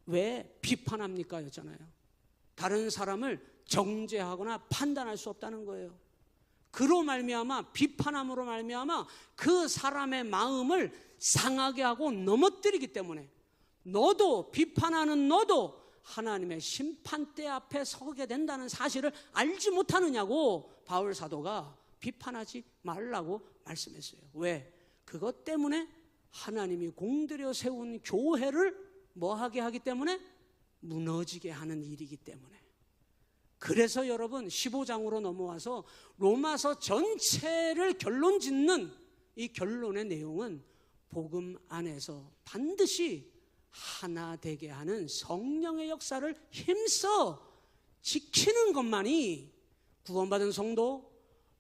왜 비판합니까? 였잖아요. 다른 사람을 정죄하거나 판단할 수 없다는 거예요. 그로 말미암아, 비판함으로 말미암아 그 사람의 마음을 상하게 하고 넘어뜨리기 때문에, 너도, 비판하는 너도 하나님의 심판대 앞에 서게 된다는 사실을 알지 못하느냐고 바울 사도가 비판하지 말라고 말씀했어요. 왜? 그것 때문에 하나님이 공들여 세운 교회를 뭐하게 하기 때문에? 무너지게 하는 일이기 때문에. 그래서 여러분 15장으로 넘어와서 로마서 전체를 결론 짓는 이 결론의 내용은 복음 안에서 반드시 하나 되게 하는 성령의 역사를 힘써 지키는 것만이 구원받은 성도,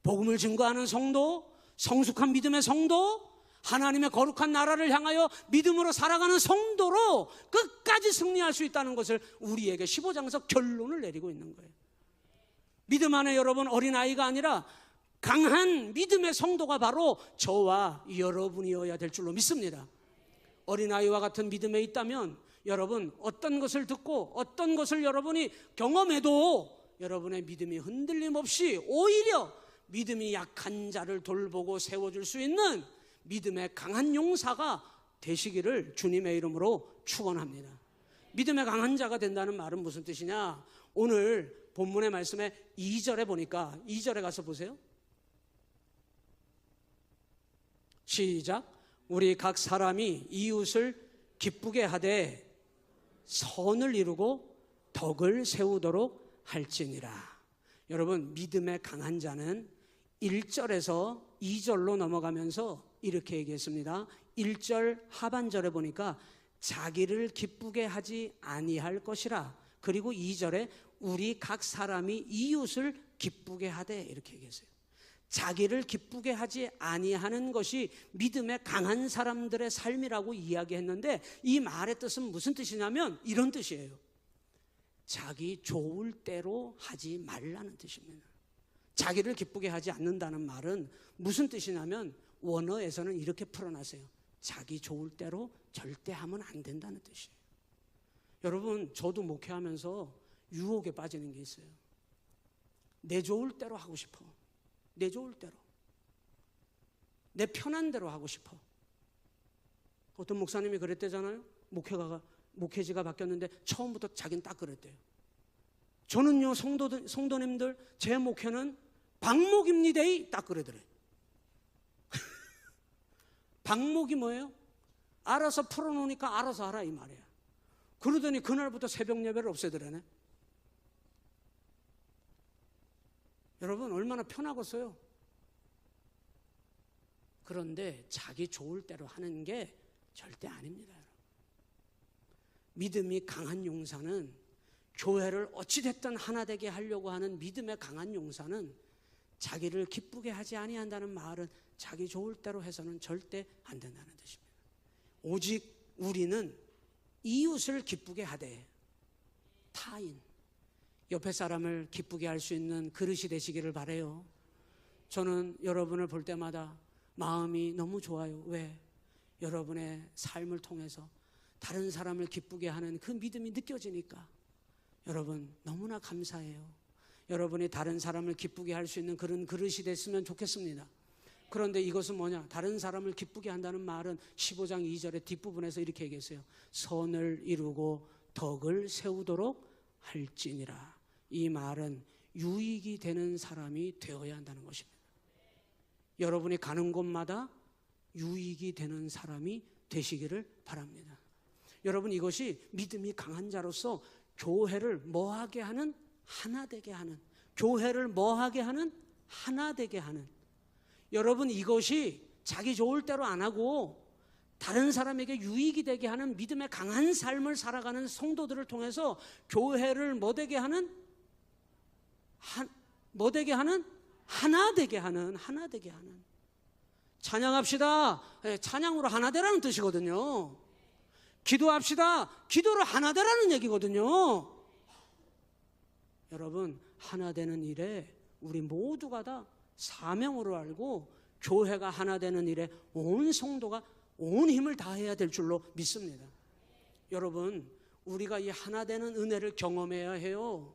복음을 증거하는 성도, 성숙한 믿음의 성도, 하나님의 거룩한 나라를 향하여 믿음으로 살아가는 성도로 끝까지 승리할 수 있다는 것을 우리에게 15장에서 결론을 내리고 있는 거예요. 믿음 안에 여러분 어린아이가 아니라 강한 믿음의 성도가 바로 저와 여러분이어야 될 줄로 믿습니다. 어린아이와 같은 믿음에 있다면 여러분 어떤 것을 듣고 어떤 것을 여러분이 경험해도 여러분의 믿음이 흔들림 없이 오히려 믿음이 약한 자를 돌보고 세워줄 수 있는 믿음의 강한 용사가 되시기를 주님의 이름으로 축원합니다. 믿음의 강한 자가 된다는 말은 무슨 뜻이냐? 오늘 본문의 말씀에 2절에 보니까 2절에 가서 보세요. 시작. 우리 각 사람이 이웃을 기쁘게 하되 선을 이루고 덕을 세우도록 할지니라. 여러분 믿음의 강한 자는 1절에서 2절로 넘어가면서 이렇게 얘기했습니다. 1절 하반절에 보니까 자기를 기쁘게 하지 아니할 것이라. 그리고 2절에 우리 각 사람이 이웃을 기쁘게 하되 이렇게 얘기했어요. 자기를 기쁘게 하지 아니하는 것이 믿음의 강한 사람들의 삶이라고 이야기했는데 이 말의 뜻은 무슨 뜻이냐면 이런 뜻이에요. 자기 좋을 대로 하지 말라는 뜻입니다. 자기를 기쁘게 하지 않는다는 말은 무슨 뜻이냐면 원어에서는 이렇게 풀어놨어요. 자기 좋을 대로 절대 하면 안 된다는 뜻이에요. 여러분 저도 목회하면서 유혹에 빠지는 게 있어요. 내 좋을 대로 하고 싶어. 내 좋을 대로, 내 편한 대로 하고 싶어. 어떤 목사님이 그랬대잖아요. 목회지가 바뀌었는데 처음부터 자기는 딱 그랬대요. 저는요 성도님들 제 목회는 방목입니다. 딱 그러더래. 방목이 뭐예요? 알아서 풀어놓으니까 알아서 하라 이 말이야. 그러더니 그날부터 새벽 예배를 없애더라네. 여러분 얼마나 편하겠어요. 그런데 자기 좋을 대로 하는 게 절대 아닙니다. 믿음이 강한 용사는 교회를 어찌됐든 하나 되게 하려고 하는 믿음의 강한 용사는 자기를 기쁘게 하지 아니한다는 말은 자기 좋을 대로 해서는 절대 안 된다는 뜻입니다. 오직 우리는 이웃을 기쁘게 하되 타인, 옆에 사람을 기쁘게 할 수 있는 그릇이 되시기를 바라요. 저는 여러분을 볼 때마다 마음이 너무 좋아요. 왜? 여러분의 삶을 통해서 다른 사람을 기쁘게 하는 그 믿음이 느껴지니까 여러분 너무나 감사해요. 여러분이 다른 사람을 기쁘게 할 수 있는 그런 그릇이 됐으면 좋겠습니다. 그런데 이것은 뭐냐? 다른 사람을 기쁘게 한다는 말은 15장 2절의 뒷부분에서 이렇게 얘기했어요. 선을 이루고 덕을 세우도록 할지니라. 이 말은 유익이 되는 사람이 되어야 한다는 것입니다. 여러분이 가는 곳마다 유익이 되는 사람이 되시기를 바랍니다. 여러분 이것이 믿음이 강한 자로서 교회를 뭐하게 하는? 하나 되게 하는, 교회를 뭐하게 하는? 하나 되게 하는. 여러분 이것이 자기 좋을 대로 안 하고 다른 사람에게 유익이 되게 하는 믿음의 강한 삶을 살아가는 성도들을 통해서 교회를 뭐 되게 하는? 뭐 되게 하는? 하나 되게 하는, 하나 되게 하는. 찬양합시다. 찬양으로 하나 되라는 뜻이거든요. 기도합시다. 기도로 하나 되라는 얘기거든요. 여러분 하나 되는 일에 우리 모두가 다 사명으로 알고 교회가 하나 되는 일에 온 성도가 온 힘을 다해야 될 줄로 믿습니다. 여러분 우리가 이 하나 되는 은혜를 경험해야 해요.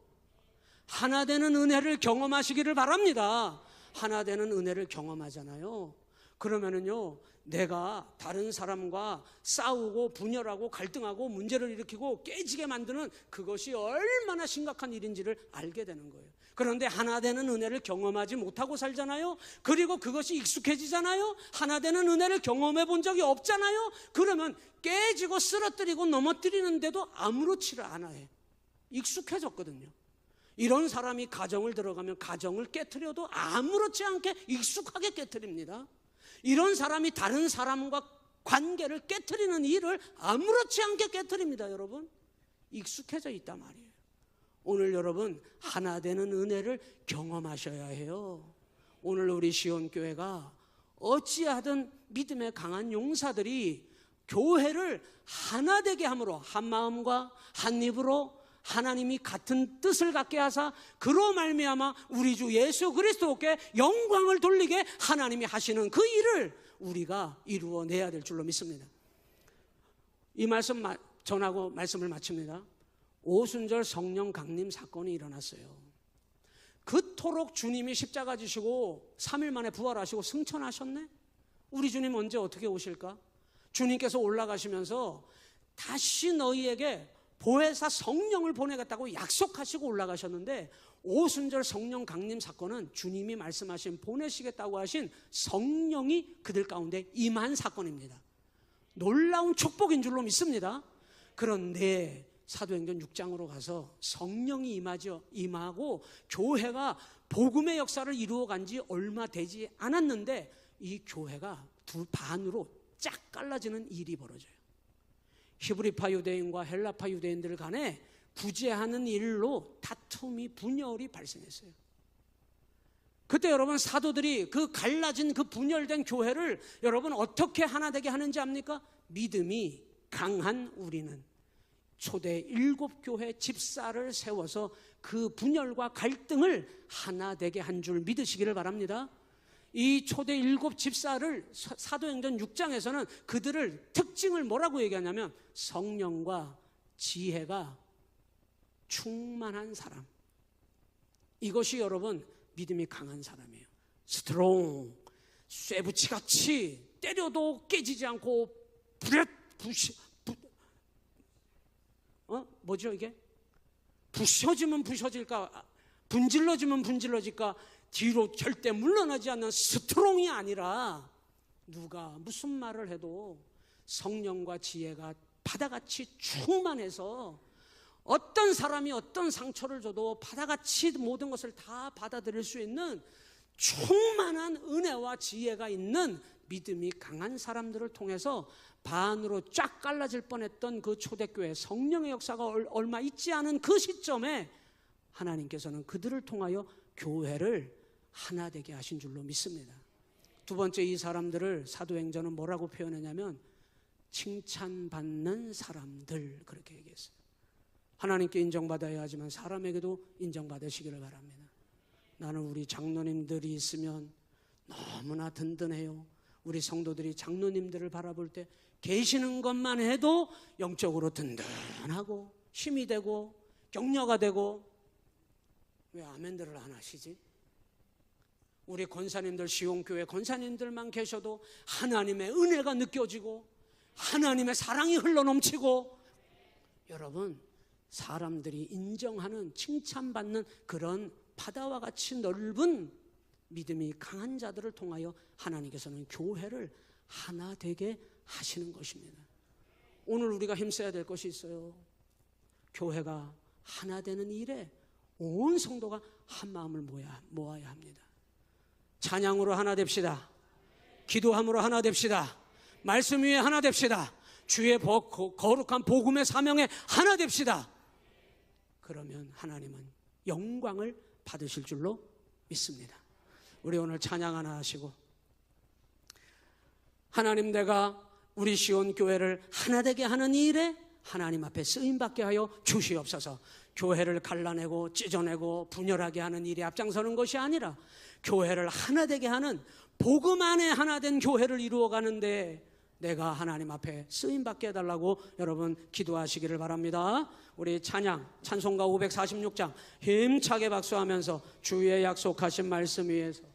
하나 되는 은혜를 경험하시기를 바랍니다. 하나 되는 은혜를 경험하잖아요. 그러면은요 내가 다른 사람과 싸우고 분열하고 갈등하고 문제를 일으키고 깨지게 만드는 그것이 얼마나 심각한 일인지를 알게 되는 거예요. 그런데 하나 되는 은혜를 경험하지 못하고 살잖아요. 그리고 그것이 익숙해지잖아요. 하나 되는 은혜를 경험해 본 적이 없잖아요. 그러면 깨지고 쓰러뜨리고 넘어뜨리는데도 아무렇지를 않아요. 익숙해졌거든요. 이런 사람이 가정을 들어가면 가정을 깨트려도 아무렇지 않게 익숙하게 깨트립니다. 이런 사람이 다른 사람과 관계를 깨트리는 일을 아무렇지 않게 깨트립니다. 여러분 익숙해져 있단 말이에요. 오늘 여러분 하나 되는 은혜를 경험하셔야 해요. 오늘 우리 시온교회가 어찌하든 믿음의 강한 용사들이 교회를 하나 되게 함으로, 한 마음과 한 입으로 하나님이 같은 뜻을 갖게 하사 그로 말미암아 우리 주 예수 그리스도께 영광을 돌리게 하나님이 하시는 그 일을 우리가 이루어내야 될 줄로 믿습니다. 이 말씀 전하고 말씀을 마칩니다. 오순절 성령 강림 사건이 일어났어요. 그토록 주님이 십자가 지시고 3일 만에 부활하시고 승천하셨네? 우리 주님 언제 어떻게 오실까? 주님께서 올라가시면서 다시 너희에게 보혜사 성령을 보내겠다고 약속하시고 올라가셨는데, 오순절 성령 강림 사건은 주님이 말씀하신 보내시겠다고 하신 성령이 그들 가운데 임한 사건입니다. 놀라운 축복인 줄로 믿습니다. 그런데 사도행전 6장으로 가서 성령이 임하고 교회가 복음의 역사를 이루어간 지 얼마 되지 않았는데 이 교회가 두 반으로 쫙 갈라지는 일이 벌어져요. 히브리파 유대인과 헬라파 유대인들 간에 구제하는 일로 다툼이, 분열이 발생했어요. 그때 여러분, 사도들이 그 갈라진 그 분열된 교회를 여러분 어떻게 하나 되게 하는지 압니까? 믿음이 강한 우리는 초대 7교회 집사를 세워서 그 분열과 갈등을 하나 되게 한 줄 믿으시기를 바랍니다. 이 초대 7 집사를 사도행전 6장에서는 그들을 특징을 뭐라고 얘기하냐면 성령과 지혜가 충만한 사람. 이것이 여러분 믿음이 강한 사람이에요. 스트롱, 쇠붙이같이 때려도 깨지지 않고 뭐죠 이게? 부셔지면 부셔질까, 분질러지면 분질러질까, 뒤로 절대 물러나지 않는 스트롱이 아니라 누가 무슨 말을 해도 성령과 지혜가 바다같이 충만해서 어떤 사람이 어떤 상처를 줘도 바다같이 모든 것을 다 받아들일 수 있는 충만한 은혜와 지혜가 있는 믿음이 강한 사람들을 통해서 반으로 쫙 갈라질 뻔했던 그 초대교회 성령의 역사가 얼마 있지 않은 그 시점에 하나님께서는 그들을 통하여 교회를 하나 되게 하신 줄로 믿습니다. 두 번째, 이 사람들을 사도행전은 뭐라고 표현했냐면 칭찬받는 사람들, 그렇게 얘기했어요. 하나님께 인정받아야 하지만 사람에게도 인정받으시기를 바랍니다. 나는 우리 장로님들이 있으면 너무나 든든해요. 우리 성도들이 장로님들을 바라볼 때 계시는 것만 해도 영적으로 든든하고 힘이 되고 격려가 되고. 왜 아멘들을 안 하시지? 우리 권사님들, 시온교회 권사님들만 계셔도 하나님의 은혜가 느껴지고 하나님의 사랑이 흘러넘치고, 여러분 사람들이 인정하는, 칭찬받는 그런 바다와 같이 넓은 믿음이 강한 자들을 통하여 하나님께서는 교회를 하나 되게 하시는 것입니다. 오늘 우리가 힘써야 될 것이 있어요. 교회가 하나 되는 일에 온 성도가 한 마음을 모아야 합니다. 찬양으로 하나 됩시다. 기도함으로 하나 됩시다. 말씀 위에 하나 됩시다. 주의 거룩한 복음의 사명에 하나 됩시다. 그러면 하나님은 영광을 받으실 줄로 믿습니다. 우리 오늘 찬양 하나 하시고, 하나님, 내가 우리 시온교회를 하나 되게 하는 일에 하나님 앞에 쓰임받게 하여 주시옵소서. 교회를 갈라내고 찢어내고 분열하게 하는 일에 앞장서는 것이 아니라 교회를 하나 되게 하는, 복음 안에 하나 된 교회를 이루어가는데 내가 하나님 앞에 쓰임받게 해달라고 여러분 기도하시기를 바랍니다. 우리 찬송가 546장 힘차게 박수하면서 주의 약속하신 말씀 위에서